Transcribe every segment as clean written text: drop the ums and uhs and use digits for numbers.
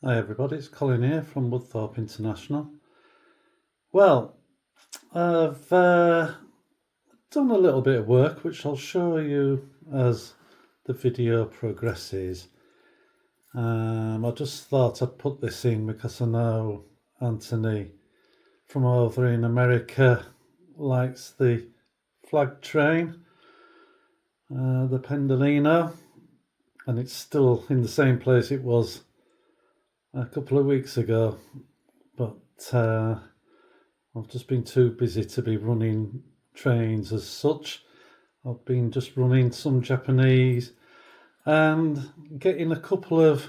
Hi everybody, it's Colin here from Woodthorpe International. Well, I've done a little bit of work which I'll show you as the video progresses. I just thought I'd put this in because I know Anthony from over in America likes the flag train, the Pendolino, and it's still in the same place it was a couple of weeks ago, but I've just been too busy to be running trains as such. I've been just running some Japanese and getting a couple of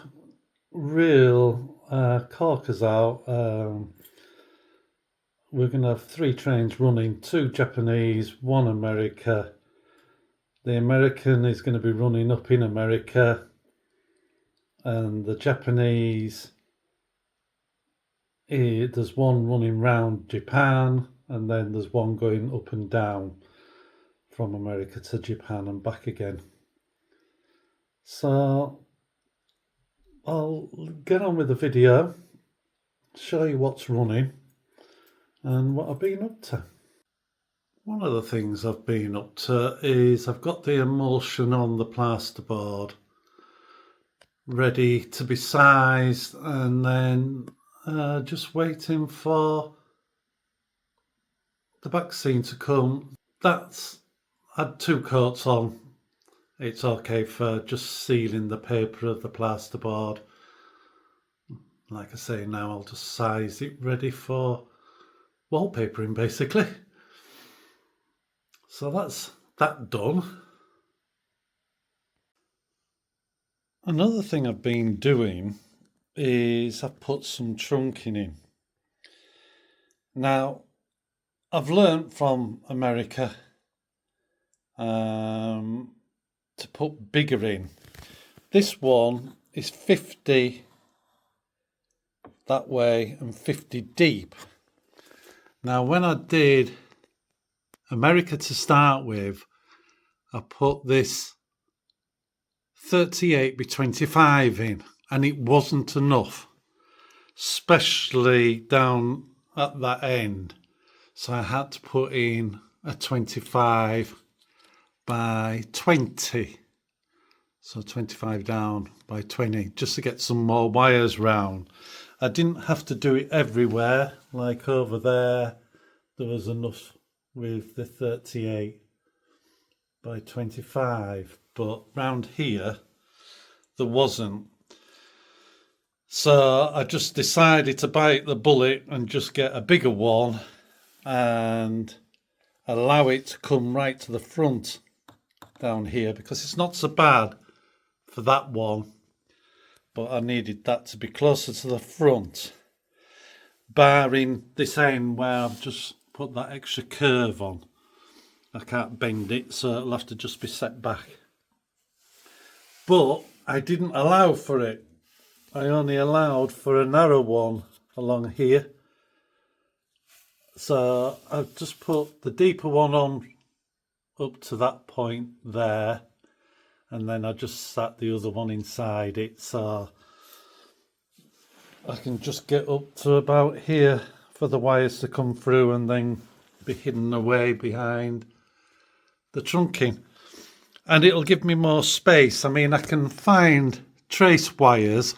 real corkers out. We're going to have 3 trains running, 2 Japanese, 1 America. The American is going to be running up in America, and the Japanese, there's one running round Japan, and then there's one going up and down from America to Japan and back again. So I'll get on with the video, show you what's running and what I've been up to. One of the things I've been up to is I've got the emulsion on the plasterboard ready to be sized, and then just waiting for the backscene to come. That's had 2 coats on. It's okay for just sealing the paper of the plasterboard. Like I say, now I'll just size it ready for wallpapering basically. So that's that done. Another thing I've been doing is I've put some trunking in. Now, I've learnt from America to put bigger in. This one is 50 that way and 50 deep. Now, when I did America to start with, I put this 38 by 25 in, and it wasn't enough, especially down at that end. So I had to put in a 25 by 20. So 25 down by 20, just to get some more wires round. I didn't have to do it everywhere, like over there was enough with the 38 by 25, but round here there wasn't. So I just decided to bite the bullet and just get a bigger one and allow it to come right to the front down here, because it's not so bad for that one, but I needed that to be closer to the front, barring this end where I've just put that extra curve on. I can't bend it, so it'll have to just be set back. But I didn't allow for it. I only allowed for a narrow one along here. So I've just put the deeper one on up to that point there, and then I just sat the other one inside it, so I can just get up to about here for the wires to come through and then be hidden away behind the trunking. And it'll give me more space. I mean, I can find trace wires.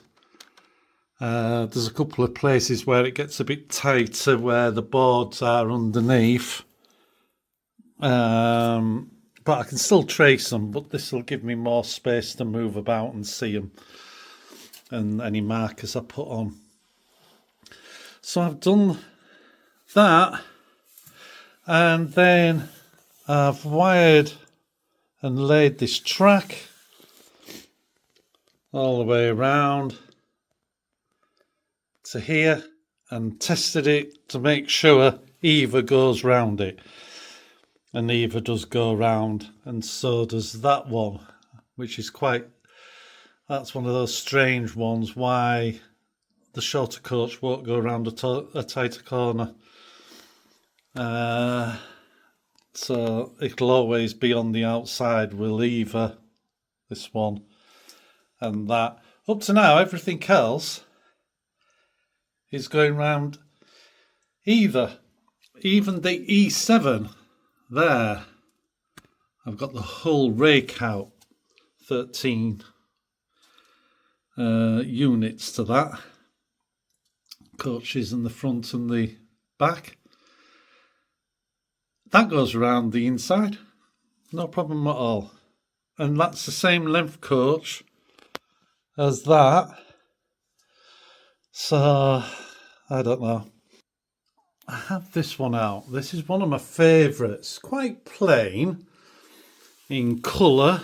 There's a couple of places where it gets a bit tighter where the boards are underneath. But I can still trace them, but this will give me more space to move about and see them, and any markers I put on. So I've done that, and then I've wired and laid this track all the way around to here and tested it to make sure either goes round it. And either does go round, and so does that one, which is that's one of those strange ones, why the shorter coach won't go around a tighter corner. So it'll always be on the outside with this one and that. Up to now, everything else is going round even the E7 there. I've got the whole rake out, 13 units to that. Coaches in the front and the back. That goes around the inside, no problem at all. And that's the same length coach as that. So, I don't know. I have this one out. This is one of my favourites. Quite plain in colour.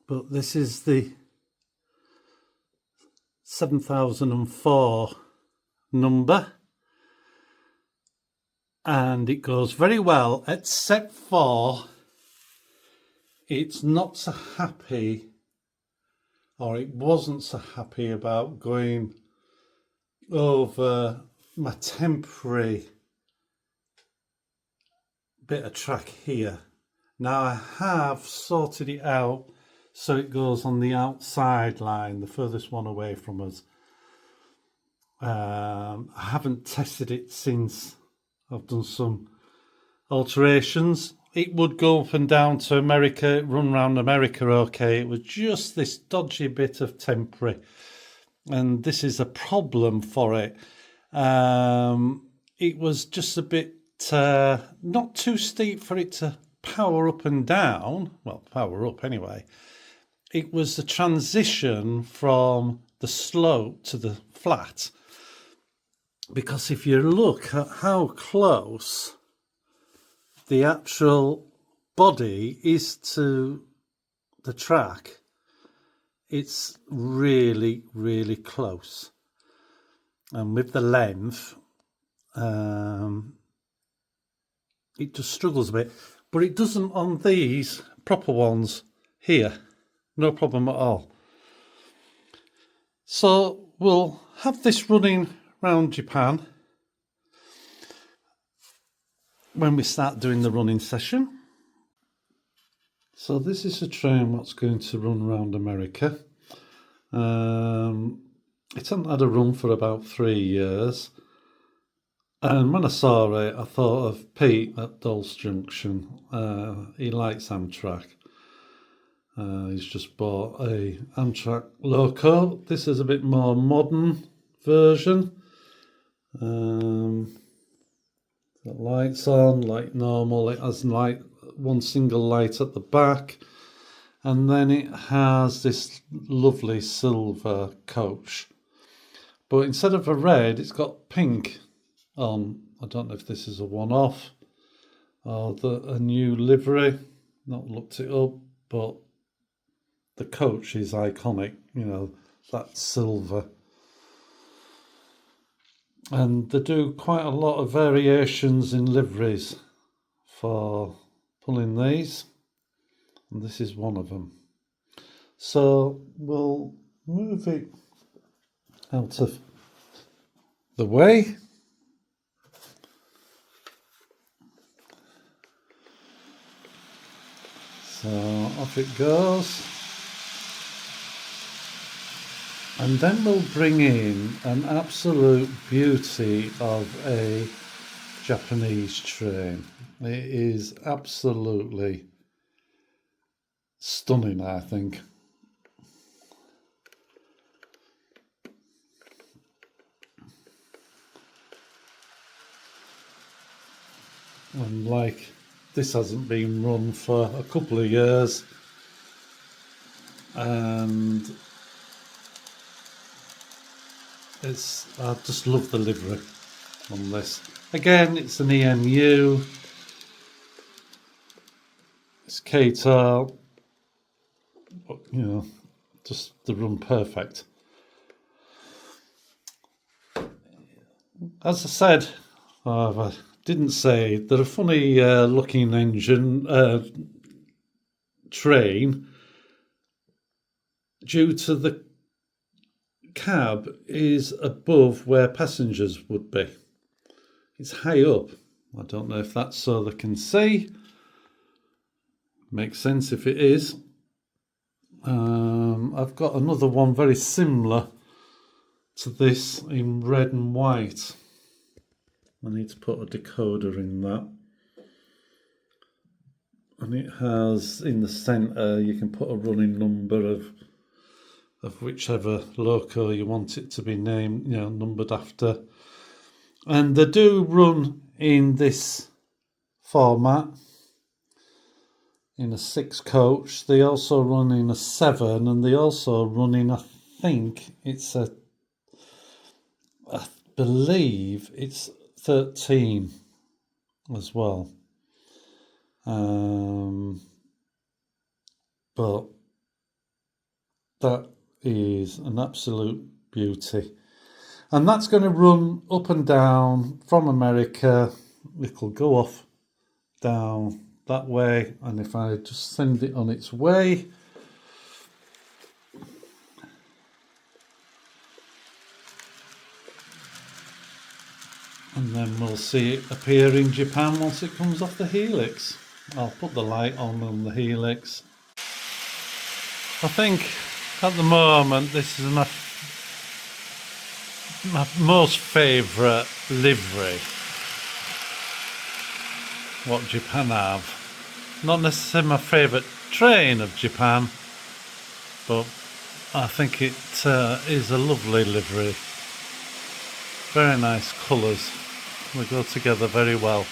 But this is the 7004 number. And it goes very well, except for it's not so happy, or it wasn't so happy about going over my temporary bit of track here. Now I have sorted it out so it goes on the outside line, the furthest one away from us. I haven't tested it since I've done some alterations. It would go up and down to America, run around America okay. It was just this dodgy bit of temporary. And this is a problem for it. It was just a bit not too steep for it to power up and down. Well, power up anyway. It was the transition from the slope to the flat. Because if you look at how close the actual body is to the track, it's really, really close. And with the length, it just struggles a bit. But it doesn't on these proper ones here. No problem at all. So we'll have this running round Japan when we start doing the running session. So this is a train that's going to run around America. It hasn't had a run for about 3 years. And when I saw it, I thought of Pete at Dulles Junction. He likes Amtrak. He's just bought a Amtrak loco. This is a bit more modern version. Got lights on like normal. It has like one single light at the back, and then it has this lovely silver coach. But instead of a red, it's got pink on. I don't know if this is a one-off or a new livery. Not looked it up, but the coach is iconic. You know, that silver. And they do quite a lot of variations in liveries for pulling these. And this is one of them. So we'll move it out of the way. So off it goes. And then we'll bring in an absolute beauty of a Japanese train. It is absolutely stunning, I think. And like, this hasn't been run for a couple of years. And I just love the livery on this. Again, it's an EMU. It's Kato. But, you know, just the run perfect. As I said, I didn't say, they're a funny looking engine train due to the cab is above where passengers would be. It's high up. I don't know if that's so they can see. Makes sense if it is. I've got another one very similar to this in red and white. I need to put a decoder in that. And it has, in the centre, you can put a running number of whichever loco you want it to be named, numbered after. And they do run in this format, in a 6 coach. They also run in a 7, and they also run in, I believe it's 13 as well. But that is an absolute beauty. And that's going to run up and down from America. It'll go off down that way. And if I just send it on its way, and then we'll see it appear in Japan once it comes off the helix. I'll put the light on the helix. I think at the moment this is my most favourite livery what Japan have. Not necessarily my favourite train of Japan, but I think it is a lovely livery. Very nice colours. They go together very well.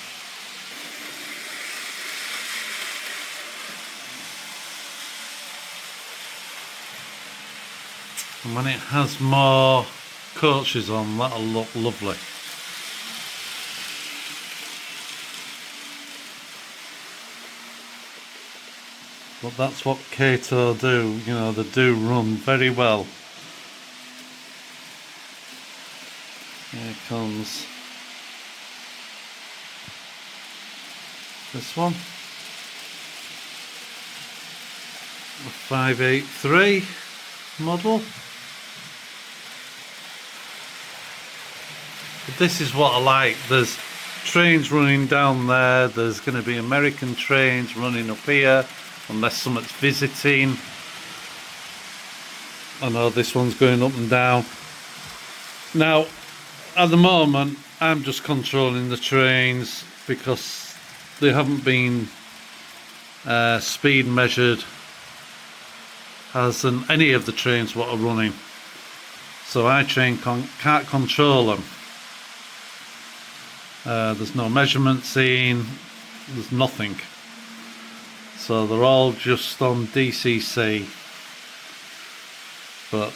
And when it has more coaches on, that'll look lovely. But that's what Kato do, they do run very well. Here comes this one, the 583 model. But this is what I like. There's trains running down there. There's going to be American trains running up here, unless someone's visiting. I know this one's going up and down. Now, at the moment, I'm just controlling the trains because they haven't been speed measured as in any of the trains what are running. So I can't control them. There's no measurements in, there's nothing. So they're all just on DCC. But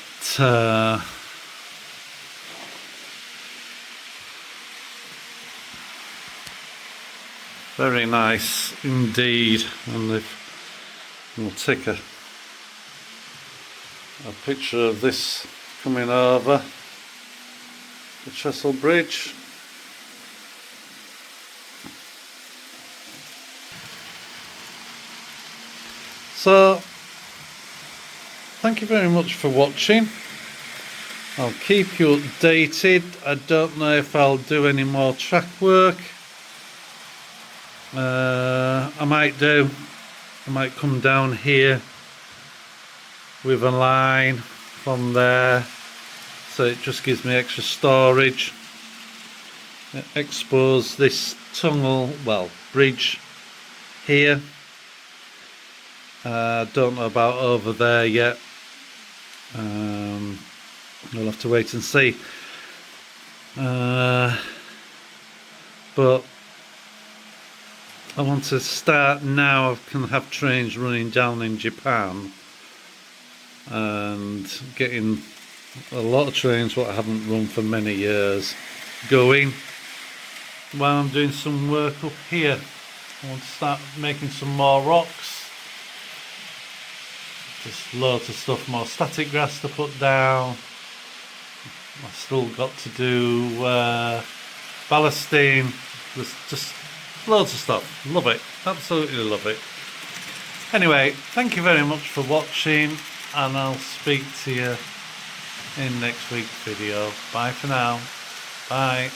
very nice indeed. And we'll take a picture of this coming over the Chesil Bridge. So, thank you very much for watching. I'll keep you updated. I don't know if I'll do any more track work. I might do. I might come down here with a line from there, so it just gives me extra storage. Expose this tunnel, bridge here. Don't know about over there yet. We'll have to wait and see. But I want to start now. I can have trains running down in Japan and getting a lot of trains what I haven't run for many years going while I'm doing some work up here. I want to start making some more rocks. Just loads of stuff, more static grass to put down. I've still got to do ballasting. There's just loads of stuff. Love it, absolutely love it. Anyway, thank you very much for watching, and I'll speak to you in next week's video. Bye for now. Bye.